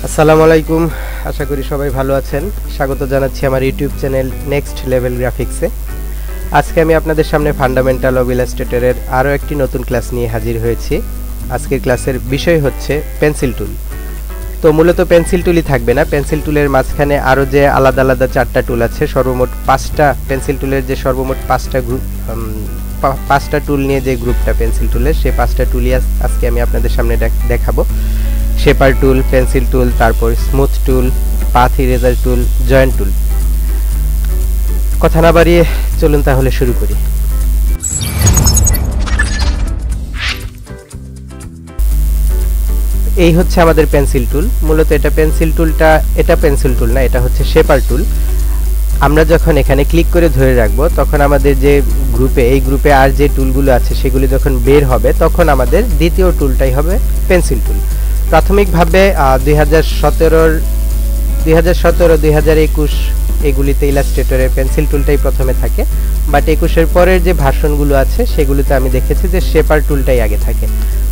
আসসালামু আলাইকুম, আশা করি সবাই ভালো আছেন। স্বাগত জানাচ্ছি আমার ইউটিউব চ্যানেল নেক্সট লেভেল গ্রাফিক্সে। আজকে আমি আপনাদের সামনে ফান্ডামেন্টাল অফ ইলাস্ট্রেটরের আরও একটি নতুন ক্লাস নিয়ে হাজির হয়েছি। আজকের ক্লাসের বিষয় হচ্ছে পেন্সিল টুল। তো মূলত পেন্সিল টুলই থাকবে না, পেন্সিল টুলের মাঝখানে আরও যে আলাদা আলাদা 4টা টুল আছে, সর্বমোট 5টা পেন্সিল টুলের যে সর্বমোট 5টা গ্রুপ, 5টা টুল নিয়ে যে গ্রুপটা পেন্সিল টুলের, সেই 5টা টুলই আজকে আমি আপনাদের সামনে দেখাবো। শেপার টুল, পেন্সিল টুল, তারপর স্মুথ টুল, পাথ ইরেজার টুল, জয়েন্ট টুল। কথা না বাড়িয়ে চলুন তাহলে শুরু করি। এই হচ্ছে আমাদের পেন্সিল টুল। মূলত এটা পেন্সিল টুল না, এটা হচ্ছে শেপার টুল। আমরা যখন এখানে ক্লিক করে ধরে রাখবো, তখন আমাদের যে এই গ্রুপে আর যে টুলগুলো আছে সেগুলি যখন বের হবে, তখন আমাদের দ্বিতীয় টুলটাই হবে পেন্সিল টুল। প্রাথমিকভাবে 2017-2021 এগুলিতে ইলাস্ট্রেটরে পেন্সিল টুলটাই প্রথমে থাকে, বাট 21-এর পরের যে ভার্সনগুলো আছে সেগুলিতে আমি দেখেছি যে শেপার টুলটাই আগে থাকে।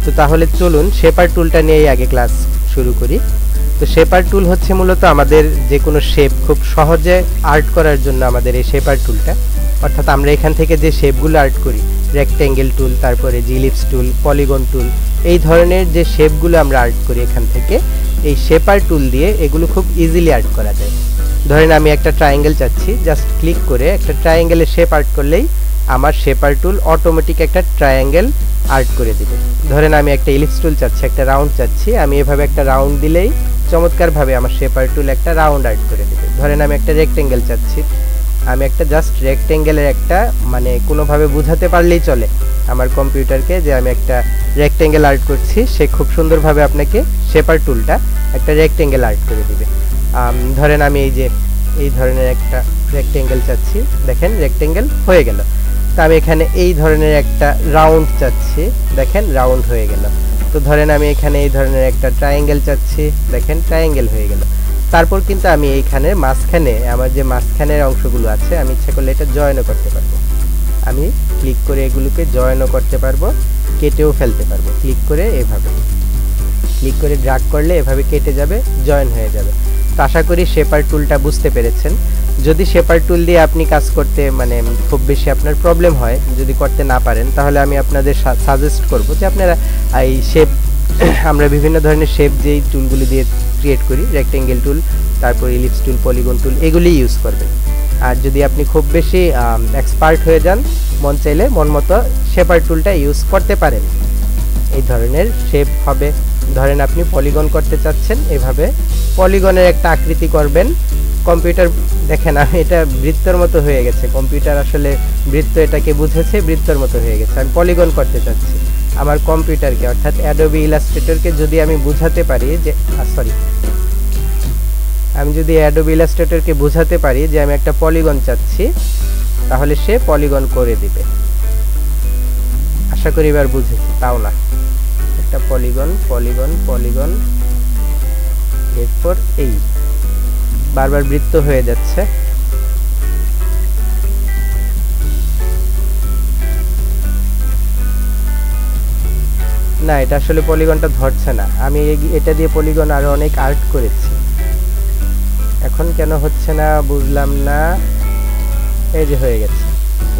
তো তাহলে চলুন শেপার টুলটা নিয়েই আগে ক্লাস শুরু করি। তো শেপার টুল হচ্ছে মূলত আমাদের যে কোনো শেপ খুব সহজে আর্ট করার জন্য আমাদের এই শেপার টুলটা, অর্থাৎ আমরা এখান থেকে যে শেপগুলো আর্ট করি, রেক্ট্যাঙ্গেল টুল, তারপরে জিলিপস টুল, পলিগন টুল, এই ধরনের যে শেপগুলো আমরা আর্ট করি এখান থেকে, এই শেপার টুল দিয়ে এগুলো খুব ইজিলি আর্ট করা যায়। ধরেন আমি একটা ট্রায়াঙ্গেল চাচ্ছি, জাস্ট ক্লিক করে একটা ট্রায়াঙ্গেলের শেপ আর্ট করলেই আমার শেপার টুল অটোমেটিক একটা ট্রায়াঙ্গেল আর্ট করে দিবে। ধরেন আমি একটা ইলিপস টুল চাচ্ছি, একটা রাউন্ড চাচ্ছি, আমি এভাবে একটা রাউন্ড দিলেই চমৎকারভাবে আমার শেপার টুল একটা রাউন্ড আর্ট করে দেবে। ধরেন আমি একটা রেক্ট্যাঙ্গেল চাচ্ছি, আমি একটা জাস্ট রেক্ট্যাঙ্গেলের একটা কোনোভাবে বোঝাতে পারলেই চলে আমার কম্পিউটারকে যে আমি একটা রেক্ট্যাঙ্গেল আর্ট করছি, সে খুব সুন্দরভাবে আপনাকে শেপার টুলটা একটা রেক্ট্যাঙ্গেল আর্ট করে দিবে। ধরেন আমি এই ধরনের একটা রেক্ট্যাঙ্গেল চাচ্ছি, দেখেন রেক্ট্যাঙ্গেল হয়ে গেল। তো আমি এখানে এই ধরনের একটা রাউন্ড চাচ্ছি, দেখেন রাউন্ড হয়ে গেল। তো ধরেন আমি এখানে এই ধরনের একটা ট্রায়াঙ্গেল চাচ্ছি, দেখেন ট্রায়াঙ্গেল হয়ে গেল। তারপর কিন্তু আমি এইখানে মাঝখানে আমার যে মাঝখানের অংশগুলো আছে, আমি ইচ্ছা করলে এটা জয়েনও করতে পারবো। আমি ক্লিক করে এগুলোকে জয়েনও করতে পারবো, কেটেও ফেলতে পারবো। ক্লিক করে ড্র্যাগ করলে এভাবে কেটে যাবে, জয়েন হয়ে যাবে। তো আশা করি শেপার টুলটা বুঝতে পেরেছেন। যদি শেপার টুল দিয়ে আপনি কাজ করতে খুব বেশি আপনার প্রবলেম হয়, যদি করতে না পারেন, তাহলে আমি আপনাদের সাজেস্ট করব যে আপনারা এই শেপ, আমরা বিভিন্ন ধরনের শেপ যেই টুলগুলি দিয়ে ক্রিয়েট করি, রেক্ট্যাঙ্গেল টুল, তারপর ইলিপস টুল, পলিগন টুল, এগুলি ইউজ করবেন। আর যদি আপনি খুব বেশি এক্সপার্ট হয়ে যান, মন চাইলে মন মতো শেপার টুলটা ইউজ করতে পারেন। এই ধরনের শেপ হবে। ধরেন আপনি পলিগন করতে চাচ্ছেন, এভাবে পলিগনের একটা আকৃতি করবেন। কম্পিউটার দেখেন আমি এটা বৃত্তর মতো হয়ে গেছে, কম্পিউটার আসলে বৃত্ত এটাকে বুঝেছে, বৃত্তর মতো হয়ে গেছে। আমি পলিগন করতে চাচ্ছি, আমার কম্পিউটারকে অর্থাৎ অ্যাডোবি ইলাস্ট্রেটরকে যদি আমি বুঝাতে পারি যে অ্যাডোবি ইলাস্ট্রেটরকে বুঝাতে পারি যে আমি একটা পলিগন চাচ্ছি, তাহলে সে পলিগন করে দিবে। আশা করি এবার বুঝেছি, তাও না, একটা পলিগন, এরপর এই বারবার বৃত্ত হয়ে যাচ্ছে। না, এটা আসলে পলিগনটা ধরছে না। আমি এটা দিয়ে পলিগন আরো অনেক আর্ট করেছি, এখন কেন হচ্ছে না বুঝলাম না। এই যে হয়ে গেছে,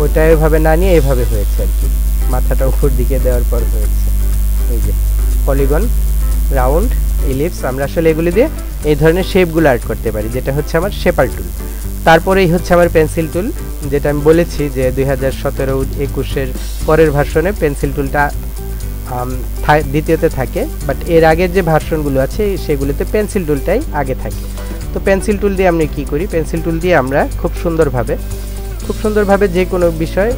ওইটা এভাবে না নিয়ে এভাবে হয়েছে আর কি, মাথাটা উপর দিকে দেওয়ার পর হয়েছে। এই যে পলিগন, রাউন্ড, ইলিপস, আমরা আসলে এগুলি দিয়ে এই ধরনের শেপগুলো আর্ট করতে পারি, যেটা হচ্ছে আমার শেপার টুল। তারপরেই হচ্ছে আমার পেন্সিল টুল, যেটা আমি বলেছি যে 2017-21-এর পরের ভার্সনে পেন্সিল টুলটা দ্বিতীয়তে থাকে, বাট এর আগের যে ভার্সনগুলো আছে সেগুলোতে পেন্সিল টুলটাই আগে থাকে। তো পেন্সিল টুল দিয়ে আমরা কী করি, পেন্সিল টুল দিয়ে আমরা খুব সুন্দরভাবে যে কোনো বিষয়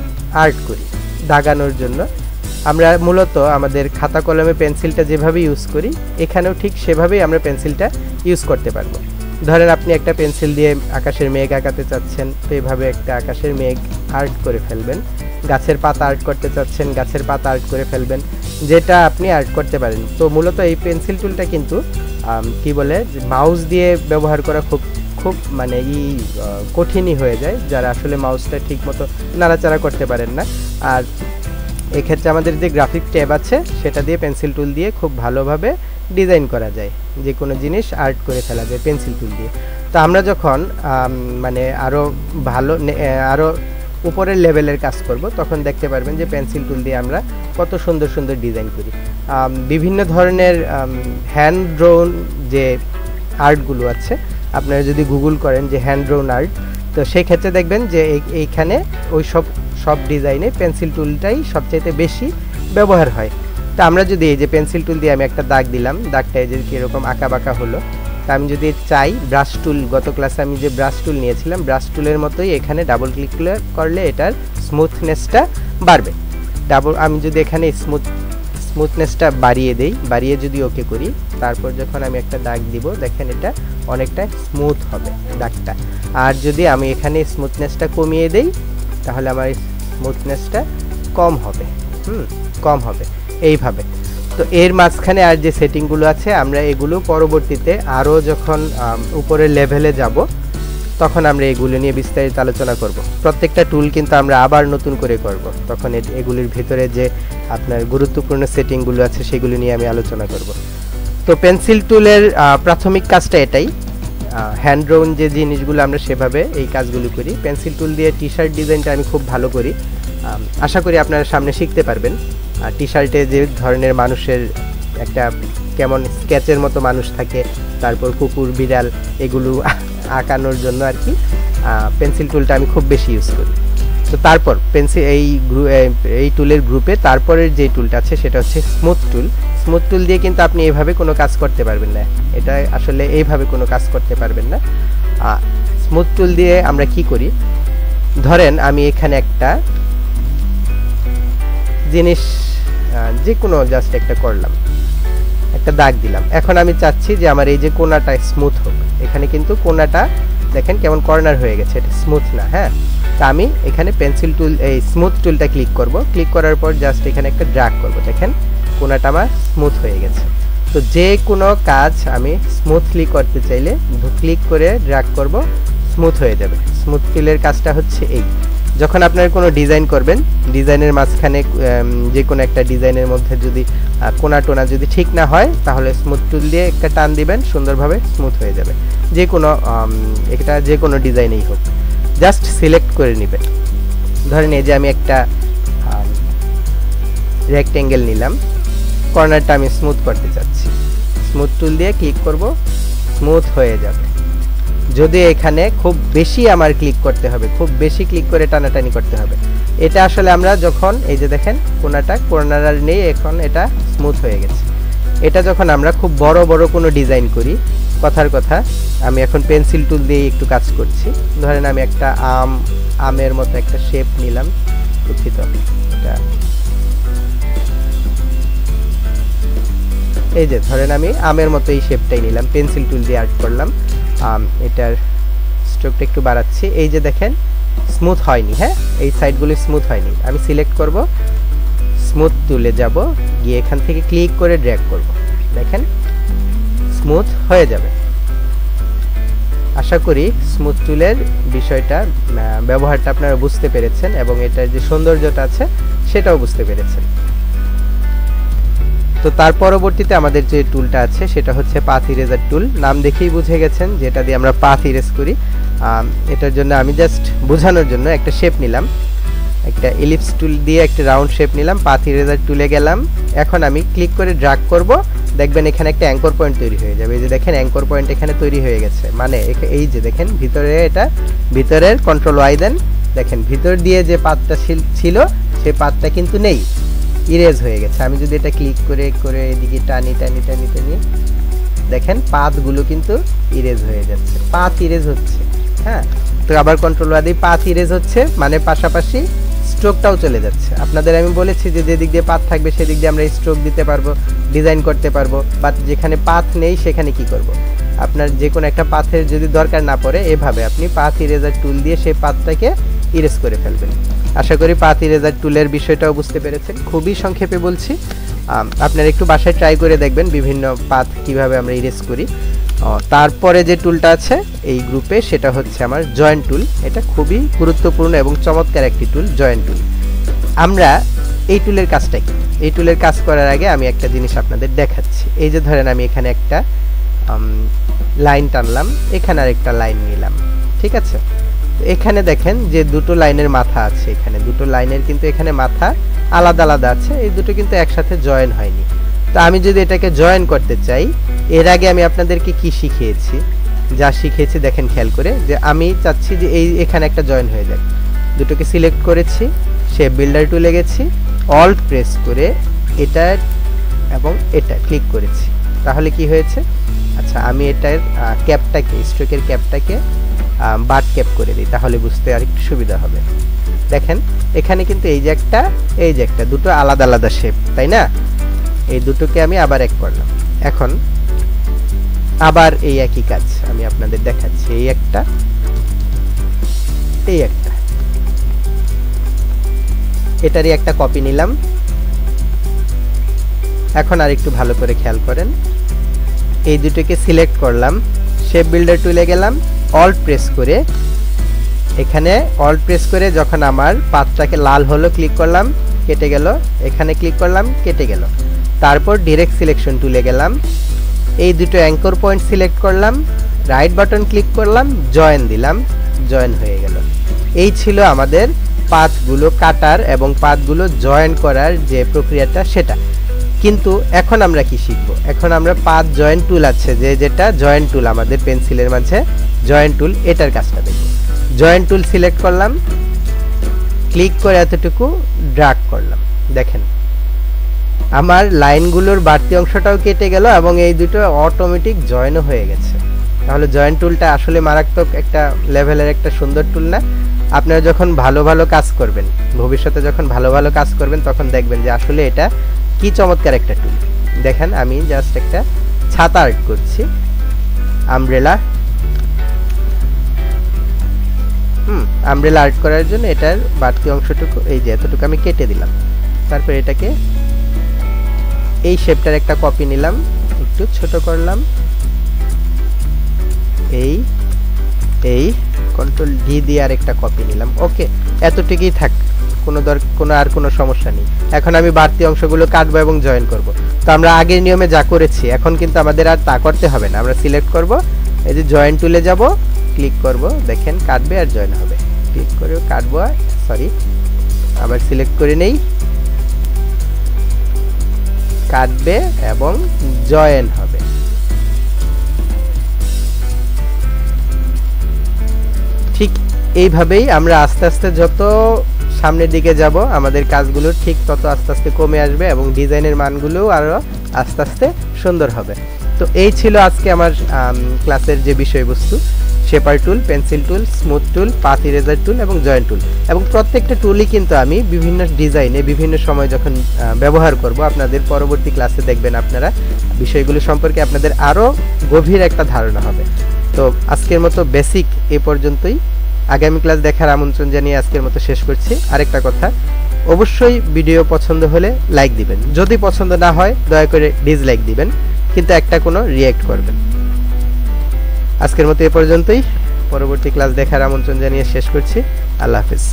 আর্ট করি। দাগানোর জন্য আমরা মূলত আমাদের খাতা কলমে পেন্সিলটা যেভাবে ইউজ করি, এখানেও ঠিক সেভাবেই আমরা পেন্সিলটা ইউজ করতে পারবো। ধরেন আপনি একটা পেন্সিল দিয়ে আকাশের মেঘ আঁকাতে চাচ্ছেন, তো এভাবে একটা আকাশের মেঘ আর্ট করে ফেলবেন। গাছের পাতা আর্ট করতে চাচ্ছেন, গাছের পাতা আর্ট করে ফেলবেন, যেটা আপনি আর্ট করতে পারেন। তো মূলত এই পেন্সিল টুলটা কিন্তু মাউস দিয়ে ব্যবহার করা খুব কঠিনই হয়ে যায়, যারা আসলে মাউসটা ঠিক মতো নাড়াচাড়া করতে পারেন না। আর এক্ষেত্রে আমাদের যে গ্রাফিক ট্যাব আছে সেটা দিয়ে পেন্সিল টুল দিয়ে খুব ভালোভাবে ডিজাইন করা যায়, যে কোনো জিনিস আর্ট করে ফেলা যায় পেন্সিল টুল দিয়ে। তো আমরা যখন মানে আরও ভালো আরও উপরের লেভেলের কাজ করব, তখন দেখতে পারবেন যে পেন্সিল টুল দিয়ে আমরা কত সুন্দর সুন্দর ডিজাইন করি। বিভিন্ন ধরনের হ্যান্ড ড্রোন যে আর্টগুলো আছে, আপনারা যদি গুগল করেন যে হ্যান্ড ড্রোন আর্ট, তো সেই ক্ষেত্রে দেখবেন যে এইখানে ওই সব ডিজাইনে পেন্সিল টুলটাই সবচাইতে বেশি ব্যবহার হয়। তো আমরা যদি এই যে পেন্সিল টুল দিয়ে আমি একটা দাগ দিলাম, দাগটা এই যে কীরকম আঁকা বাঁকা হলো, তা আমি যদি চাই ব্রাশ টুল, গত ক্লাসে আমি যে ব্রাশ টুল নিয়েছিলাম, ব্রাশ টুলের মতোই এখানে ডাবল ক্লিক করলে এটার স্মুথনেসটা বাড়বে। আমি যদি এখানে স্মুথনেসটা বাড়িয়ে দেই, বাড়িয়ে যদি ওকে করি, তারপর যখন আমি একটা দাগ দিব, দেখেন এটা অনেকটা স্মুথ হবে দাগটা। আর যদি আমি এখানে স্মুথনেসটা কমিয়ে দেই, তাহলে আমার স্মুথনেসটা কম হবে, কম হবে এইভাবে। তো এর মাঝখানে আর যে সেটিংগুলো আছে, আমরা এগুলো পরবর্তীতে আরও যখন উপরের লেভেলে যাব, তখন আমরা এগুলো নিয়ে বিস্তারিত আলোচনা করব। প্রত্যেকটা টুল কিন্তু আমরা আবার নতুন করে করব, তখন এগুলির ভিতরে যে আপনার গুরুত্বপূর্ণ সেটিংগুলো আছে সেগুলো নিয়ে আমি আলোচনা করব। তো পেন্সিল টুলের প্রাথমিক কাজটা এটাই। হ্যান্ড ড্রোন যে জিনিসগুলো আমরা সেভাবে এই কাজগুলো করি। পেন্সিল টুল দিয়ে টি শার্ট ডিজাইনটা আমি খুব ভালো করি, আশা করি আপনারা সামনে শিখতে পারবেন। টি শার্টে যে ধরনের মানুষের একটা কেমন স্কেচের মতো মানুষ থাকে, তারপর কুকুর বিড়াল, এগুলো আঁকানোর জন্য আর কি পেন্সিল টুলটা আমি খুব বেশি ইউজ করি। তো তারপর এই টুলের গ্রুপে তারপরের যে টুলটা আছে সেটা হচ্ছে স্মুথ টুল। স্মুথ টুল দিয়ে কিন্তু আপনি এইভাবে কোনো কাজ করতে পারবেন না, এটা আসলে এইভাবে কোনো কাজ করতে পারবেন না। স্মুথ টুল দিয়ে আমরা কি করি, ধরেন আমি এখানে একটা জিনিস যে কোনো জাস্ট একটা করলাম, একটা দাগ দিলাম, এখন আমি চাচ্ছি যে আমার এই যে কোণাটা স্মুথ হোক। এখানে কিন্তু কোণাটা দেখেন কেমন কর্নার হয়ে গেছে, এটা স্মুথ না। হ্যাঁ, তা আমি এখানে পেন্সিল টুল এই স্মুথ টুলটা ক্লিক করব, ক্লিক করার পর জাস্ট এখানে একটা ড্র্যাগ করব, দেখেন কোণাটা আমার স্মুথ হয়ে গেছে। তো যে কোনো কাজ আমি স্মুথলি করতে চাইলে ক্লিক করে ড্র্যাগ করব, স্মুথ হয়ে যাবে। স্মুথ টুলের কাজটা হচ্ছে এই, যখন আপনার কোনো ডিজাইন করবেন, ডিজাইনের মাঝখানে যে কোনো একটা ডিজাইনের মধ্যে যদি কোণা টোনা যদি ঠিক না হয়, তাহলে স্মুথ টুল দিয়ে একটা টান দিবেন, সুন্দরভাবে স্মুথ হয়ে যাবে। যে কোনো এটা যে কোনো ডিজাইনেই হোক, জাস্ট সিলেক্ট করে নেবেন। ধরেন এই যে আমি একটা রেক্টেঙ্গেল নিলাম, কর্নারটা আমি স্মুথ করতে চাচ্ছি, স্মুথ টুল দিয়ে ক্লিক করব, স্মুথ হয়ে যাবে। যদি এখানে খুব বেশি আমার ক্লিক করতে হবে, খুব বেশি ক্লিক করে টানাটানি করতে হবে। এটা আসলে আমরা যখন এই যে দেখেন কোণাটা কর্নার আর নেই, এখন এটা স্মুথ হয়ে গেছে। এটা যখন আমরা খুব বড় বড় কোনো ডিজাইন করি, কথার কথা আমি এখন পেন্সিল টুল দিয়ে একটু কাজ করছি। ধরেন আমি একটা আমের মতো একটা শেপ নিলাম, দুঃখিত, এটা এই যে ধরেন আমি আমের মতো এই শেপটাই নিলাম, পেন্সিল টুল দিয়ে আর্ট করলাম। এটার স্ট্রোকটা একটু বাড়াচ্ছি, এই যে দেখেন স্মুথ হয়নি। হ্যাঁ, এই সাইডগুলো স্মুথ হয়নি। আমি সিলেক্ট করব, স্মুথ টুলে যাব, গিয়ে এখান থেকে ক্লিক করে ড্র্যাগ করব, দেখেন স্মুথ হয়ে যাবে। আশা করি স্মুথ টুলের বিষয়টা ব্যবহারটা আপনারা বুঝতে পেরেছেন এবং এটার যে সৌন্দর্যটা আছে সেটাও বুঝতে পেরেছেন। তো তার পরবর্তীতে আমাদের যে টুলটা আছে সেটা হচ্ছে পাথ ইরেজার টুল। নাম দেখেই বুঝে গেছেন যেটা দিয়ে আমরা পাথ ইরেজ করি। এটার জন্য আমি জাস্ট বোঝানোর জন্য একটা শেপ নিলাম, একটা এলিপস টুল দিয়ে একটা রাউন্ড শেপ নিলাম, পাথ ইরেজার টুলে গেলাম। এখন আমি ক্লিক করে ড্র্যাগ করব, দেখবেন এখানে একটা অ্যাঙ্কর পয়েন্ট তৈরি হয়ে যাবে। এই যে দেখেন অ্যাঙ্কর পয়েন্ট এখানে তৈরি হয়ে গেছে, মানে এই যে দেখেন ভিতরে, এটা ভিতরের কন্ট্রোল ওয়াই দেন, দেখেন ভিতর দিয়ে যে পাথটা ছিল সেই পাথটা কিন্তু নেই, ইরেজ হয়ে গেছে। আমি যদি এটা ক্লিক করে করে এদিকে টানি টানি টানি টানি, দেখেন পাথগুলো কিন্তু ইরেজ হয়ে যাচ্ছে, পাথ ইরেজ হচ্ছে। হ্যাঁ, তো আবার কন্ট্রোল ওয়াই দিয়ে পাথ ইরেজ হচ্ছে, মানে পাশাপাশি স্ট্রোকটাও চলে যাচ্ছে। আপনাদের আমি বলেছি যে যেদিক দিয়ে পাথ থাকবে সেদিক দিয়ে আমরা স্ট্রোক দিতে পারবো, ডিজাইন করতে পারবো। বাট যেখানে পাথ নেই সেখানে কি করব, আপনার যে কোনো একটা পাথের যদি দরকার না পড়ে, এভাবে আপনি পাথ ইরেজার টুল দিয়ে সেই পাথটাকে ইরেজ করে ফেলবেন। আশা করি পাথ ইরেজার টুলের বিষয়টাও বুঝতে পেরেছেন। খুবই সংক্ষেপে বলছি, আপনারা একটু বাসায় ট্রাই করে দেখবেন বিভিন্ন পাথ কিভাবে আমরা ইরেজ করি। তারপরে যে টুলটা আছে এই গ্রুপে সেটা হচ্ছে আমার জয়েন্ট টুল। এটা খুবই গুরুত্বপূর্ণ এবং চমৎকার একটি টুল, জয়েন্ট টুল। আমরা এই টুলের কাজটা কি? এই টুলের কাজ করার আগে আমি একটা জিনিস আপনাদের দেখাচ্ছি। এই যে ধরেন আমি এখানে একটা লাইন টানলাম, এখানে আরেকটা লাইন নিলাম, ঠিক আছে? এখানে দেখেন যে দুটো লাইনের মাথা আছে, এখানে দুটো লাইনের কিন্তু এখানে মাথা আলাদা আলাদা আছে, এই দুটো কিন্তু একসাথে জয়েন হয়নি। তো আমি যদি এটাকে জয়েন করতে চাই, এর আগে আমি আপনাদেরকে কি শিখিয়েছি, যা শিখিয়েছি দেখেন খেয়াল করে, যে আমি চাচ্ছি যে এই এখানে একটা জয়েন হয়ে যাক। দুটোকে সিলেক্ট করেছি, শেপ বিল্ডার টুলে গেছি, অল্ট প্রেস করে এটা এবং এটা ক্লিক করেছি। তাহলে কি হয়েছে? আচ্ছা, আমি এটার ক্যাপটাকে, স্ট্রোকের ক্যাপটাকে বাট ক্যাপ করে দিই, তাহলে বুঝতে আরেকটু সুবিধা হবে। দেখেন এখানে কিন্তু এই যে একটা দুটো আলাদা আলাদা শেপ, তাই না? এই দুটোকে আমি আবার এক করলাম। এখন আবার এই একই কাজ আমি আপনাদের দেখাচ্ছি। এই একটা এটারই একটা কপি নিলাম। এখন আর একটু ভালো করে খেয়াল করেন, এই দুটোকে সিলেক্ট করলাম, শেপ বিল্ডার টুলে গেলাম, অল্ট প্রেস করে এখানে অল্ট প্রেস করে যখন আমার পাতটাকে লাল হলো ক্লিক করলাম, কেটে গেল, এখানে ক্লিক করলাম, কেটে গেল। তারপর ডাইরেক্ট সিলেকশন টুলে গেলাম, এই দুটো অ্যাঙ্কর পয়েন্ট সিলেক্ট করলাম, রাইট বাটন ক্লিক করলাম, জয়েন দিলাম, জয়েন হয়ে গেল। এই ছিল আমাদের পাথগুলো কাটার এবং পাথগুলো জয়েন করার যে প্রক্রিয়াটা সেটা। কিন্তু এখন আমরা কি শিখব? এখন আমরা পাথ জয়েন টুল আছে, যেটা জয়েন টুল আমাদের পেন্সিলের মাঝে জয়েন টুল, এটার কাজটা দেখব। জয়েন টুল সিলেক্ট করলাম, ক্লিক করে এতটুকু ড্র্যাগ করলাম, দেখেন আমার লাইনগুলোর বাড়তি অংশটাও কেটে গেল এবং এই দুটো অটোমেটিক জয়েনও হয়ে গেছে। তাহলে জয়েন টুলটা আসলে মারাত্মক একটা লেভেলের একটা সুন্দর টুল না? আপনারা যখন ভালো ভালো কাজ করবেন, ভবিষ্যতে যখন ভালো ভালো কাজ করবেন, তখন দেখবেন যে আসলে এটা কি চমৎকার একটা টুল। দেখেন আমি জাস্ট একটা ছাতা আর্ট করছি, আমব্রেলা আমব্রেলা আর্ট করার জন্য এটার বাড়তি অংশটুকু এই যে এতটুকু আমি কেটে দিলাম। তারপর এটাকে এই শেপটার একটা কপি নিলাম, একটু ছোট করলাম, এই কন্ট্রোল ডি দিয়ে আর একটা কপি নিলাম। ওকে, এতটুকুই থাক, কোনো সমস্যা নেই। এখন আমি বাড়তি অংশগুলো কাটবো এবং জয়েন করব। তো আমরা আগের নিয়মে যা করেছি এখন কিন্তু আমাদের আর তা করতে হবে না। আমরা সিলেক্ট করব, এই যে জয়েন টুলে যাব, ক্লিক করব, দেখেন কাটবে আর জয়েন হবে। ক্লিক করে কাটবো, সরি আবার সিলেক্ট করে নেই, কাটবে এবং জয়েন হবে। ঠিক এইভাবেই আমরা আস্তে আস্তে যত সামনের দিকে যাব, আমাদের কাজগুলো ঠিক তত আস্তে আস্তে কমে আসবে এবং ডিজাইনের মানগুলোও আরও আস্তে আস্তে সুন্দর হবে। তো এই ছিল আজকে আমার ক্লাসের যে বিষয়বস্তু, শেপার টুল, পেন্সিল টুল, স্মুথ টুল, পাথ ইরেজার টুল এবং জয়েন্ট টুল। এবং প্রত্যেকটা টুলই কিন্তু আমি বিভিন্ন ডিজাইনে বিভিন্ন সময় যখন ব্যবহার করব, আপনাদের পরবর্তী ক্লাসে দেখবেন আপনারা বিষয়গুলো সম্পর্কে আপনাদের আরও গভীর একটা ধারণা হবে। তো আজকের মতো বেসিক এ পর্যন্তই। আগামী ক্লাস দেখার আমন্ত্রণ জানিয়ে আজকের মতো শেষ করছি। আরেকটা কথা, অবশ্যই ভিডিও পছন্দ হলে লাইক দিবেন, যদি পছন্দ না হয় দয়া করে ডিসলাইক দিবেন, কিন্তু একটা কোনো রিঅ্যাক্ট করবেন। আজকের মতো এ পর্যন্তই। পরবর্তী ক্লাস দেখার আমন্ত্রণ জানিয়ে শেষ করছি। আল্লাহ হাফেজ।